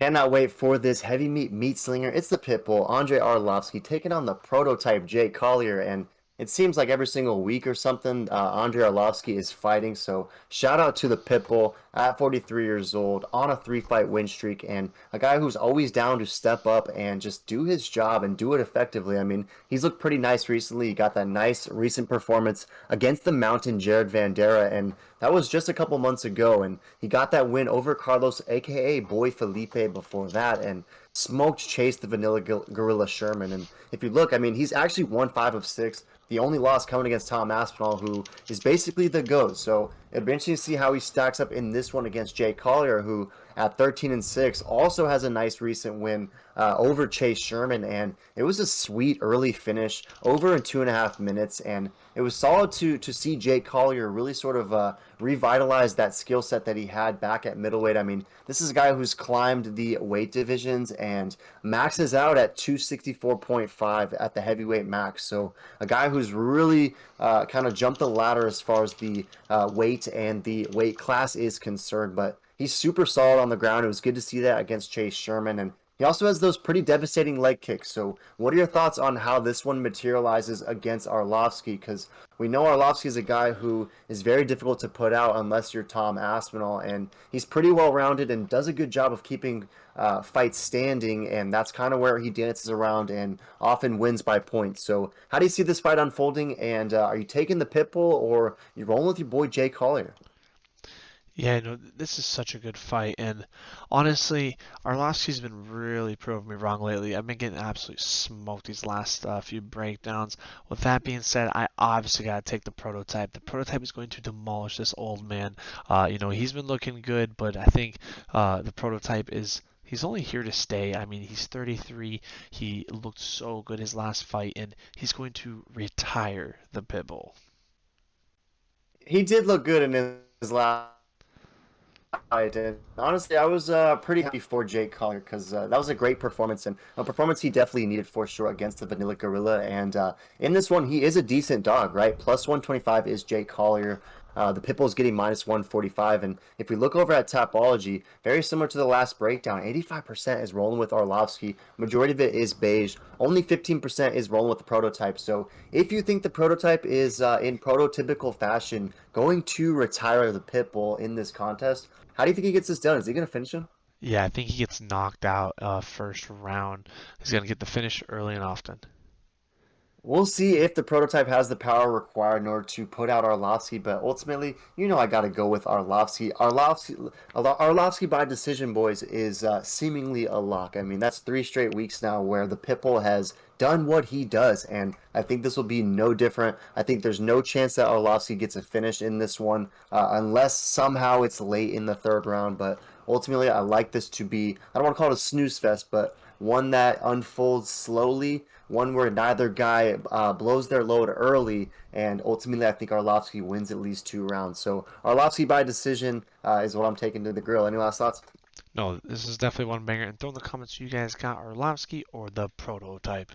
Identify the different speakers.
Speaker 1: Cannot wait for this heavy meat slinger. It's the Pitbull, Andrei Arlovski, taking on the prototype Jake Collier. And it seems like every single week or something, Andrei Arlovski is fighting. So shout out to the Pitbull at 43 years old on a 3-fight win streak and a guy who's always down to step up and just do his job and do it effectively. I mean, he's looked pretty nice recently. He got that nice recent performance against the Mountain Jared Vandera, and that was just a couple months ago. And he got that win over Carlos, aka Boy Felipe, before that, and smoked Chase the Vanilla Gorilla Sherman. And if you look, I mean, he's actually won 5 of 6. The only loss coming against Tom Aspinall, who is basically the GOAT. So it'd be interesting to see how he stacks up in this one against Jake Collier, who at 13-6 also has a nice recent win over Chase Sherman. And it was a sweet early finish, over in 2.5 minutes. And it was solid to see Jake Collier really sort of revitalize that skill set that he had back at middleweight. I mean, this is a guy who's climbed the weight divisions and maxes out at 264.5 at the heavyweight max. So a guy who's really kind of jumped the ladder as far as the weight and the weight class is concerned. But he's super solid on the ground. It was good to see that against Chase Sherman. And he also has those pretty devastating leg kicks. So what are your thoughts on how this one materializes against Arlovski? Because we know Arlovski is a guy who is very difficult to put out unless you're Tom Aspinall. And he's pretty well-rounded and does a good job of keeping fights standing. And that's kind of where he dances around and often wins by points. So how do you see this fight unfolding? And are you taking the Pitbull or you rolling with your boy Jay Collier?
Speaker 2: Yeah, no, this is such a good fight, and honestly, Arlovski's been really proving me wrong lately. I've been getting absolutely smoked these last few breakdowns. With that being said, I obviously gotta take the prototype. The prototype is going to demolish this old man. He's been looking good, but I think the prototype is. He's only here to stay. I mean, he's 33. He looked so good his last fight, and he's going to retire the Pitbull.
Speaker 1: He did look good in his last I did. Honestly, I was pretty happy for Jake Collier because that was a great performance and a performance he definitely needed for sure against the Vanilla Gorilla. And in this one, he is a decent dog, right? Plus 125 is Jake Collier. The Pitbull's getting minus 145. And if we look over at Tapology, very similar to the last breakdown, 85% is rolling with Arlovski. Majority of it is beige. Only 15% is rolling with the prototype. So if you think the prototype is in prototypical fashion going to retire the Pitbull in this contest, how do you think he gets this done? Is he going to finish him?
Speaker 2: Yeah, I think he gets knocked out first round. He's gonna get the finish early and often.
Speaker 1: We'll see if the prototype has the power required in order to put out Arlovski, but ultimately, I got to go with Arlovski. Arlovski by decision, boys, is seemingly a lock. I mean, that's 3 straight weeks now where the Pitbull has done what he does, and I think this will be no different. I think there's no chance that Arlovski gets a finish in this one, unless somehow it's late in the third round, but ultimately, I like this to be, I don't want to call it a snooze fest, but one that unfolds slowly, one where neither guy blows their load early, and ultimately I think Arlovski wins at least 2 rounds. So Arlovski by decision is what I'm taking to the grill. Any last thoughts?
Speaker 2: No, this is definitely one banger. And throw in the comments you guys got Arlovski or the prototype.